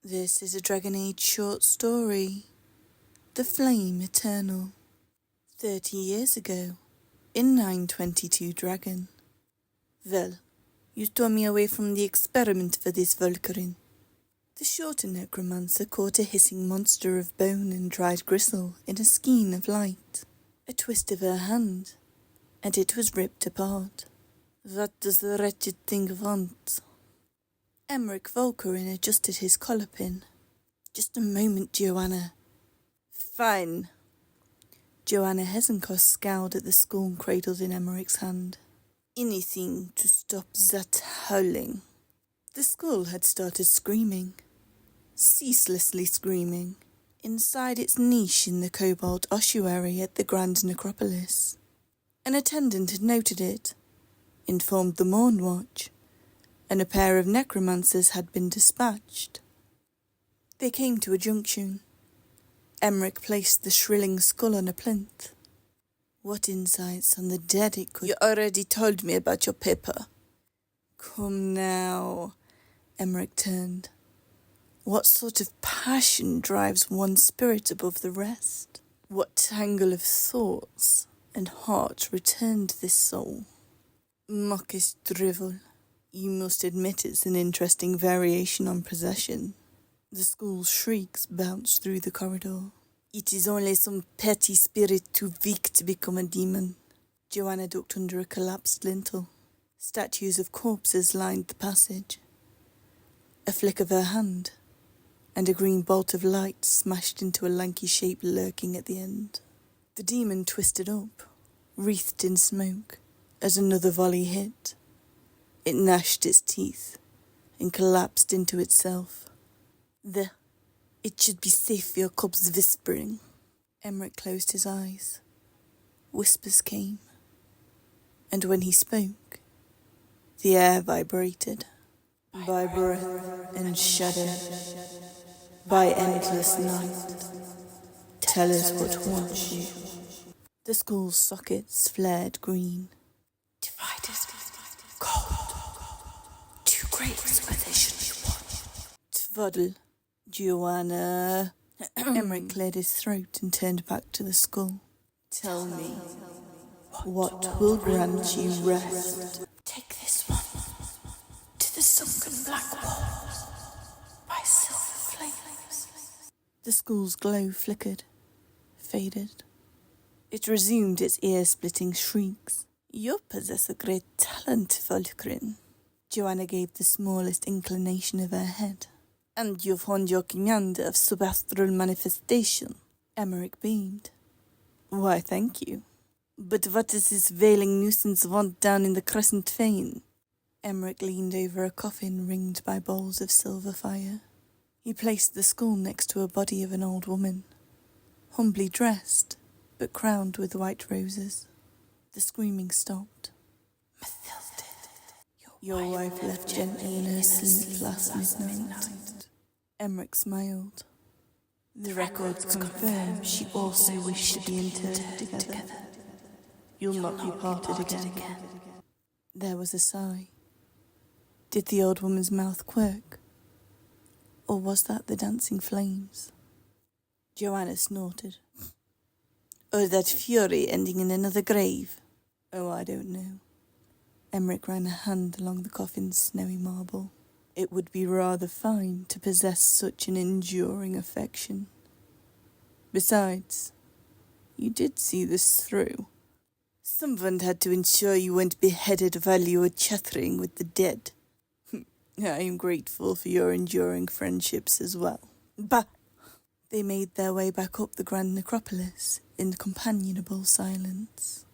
This is a Dragon Age short story, The Flame Eternal. 30 years ago, in 922 Dragon. Well, you stole me away from the experiment for this Volkarin. The shorter necromancer caught a hissing monster of bone and dried gristle in a skein of light. A twist of her hand, and it was ripped apart. What does the wretched thing want? Emmrich Volkarin adjusted his collar pin. Just a moment, Joanna. Fine. Joanna Hesenkos scowled at the skull cradled in Emmerich's hand. Anything to stop that howling. The skull had started screaming. Ceaselessly screaming. Inside its niche in the cobalt ossuary at the Grand Necropolis. An attendant had noted it, informed the Morn Watch, and a pair of necromancers had been dispatched. They came to a junction. Emmrich placed the shrilling skull on a plinth. What insights on the dead it could... You already told me about your paper. Come now. Emmrich turned. What sort of passion drives one spirit above the rest? What tangle of thoughts and heart returned this soul? Mockish drivel. You must admit it's an interesting variation on possession. The skull's shrieks bounced through the corridor. It is only some petty spirit too weak to become a demon. Joanna ducked under a collapsed lintel. Statues of corpses lined the passage. A flick of her hand, and a green bolt of light smashed into a lanky shape lurking at the end. The demon twisted up, wreathed in smoke, as another volley hit. It gnashed its teeth and collapsed into itself. It should be safe for your cubs whispering. Emmrich closed his eyes. Whispers came. And when he spoke, the air vibrated. By breath and shadow, by endless night, tell us what haunts you. The skull's sockets flared green. Divided, cold. Two graves where they should be one. Twaddle, Joanna. Emmrich cleared his throat and turned back to the skull. Tell me, what will grant you rest? Take this one to the sunken black walls by silver flames. The skull's glow flickered, faded. It resumed its ear-splitting shrieks. You possess a great talent, Volkarin. Joanna gave the smallest inclination of her head. And you've honed your command of subastral manifestation. Emmrich beamed. Why, thank you. But what does this veiling nuisance want down in the crescent vein? Emmrich leaned over a coffin ringed by bowls of silver fire. He placed the skull next to a body of an old woman, humbly dressed, but crowned with white roses. The screaming stopped. Mathilde, your wife left gently in her sleep last midnight. Emmrich smiled. The records confirm she also wished to be interred together. You'll not be parted again. There was a sigh. Did the old woman's mouth quirk? Or was that the dancing flames? Joanna snorted. Or that fury ending in another grave? Oh, I don't know. Emmrich ran a hand along the coffin's snowy marble. It would be rather fine to possess such an enduring affection. Besides, you did see this through. Someone had to ensure you weren't beheaded while you were chattering with the dead. I am grateful for your enduring friendships as well. Bah! They made their way back up the Grand Necropolis in companionable silence.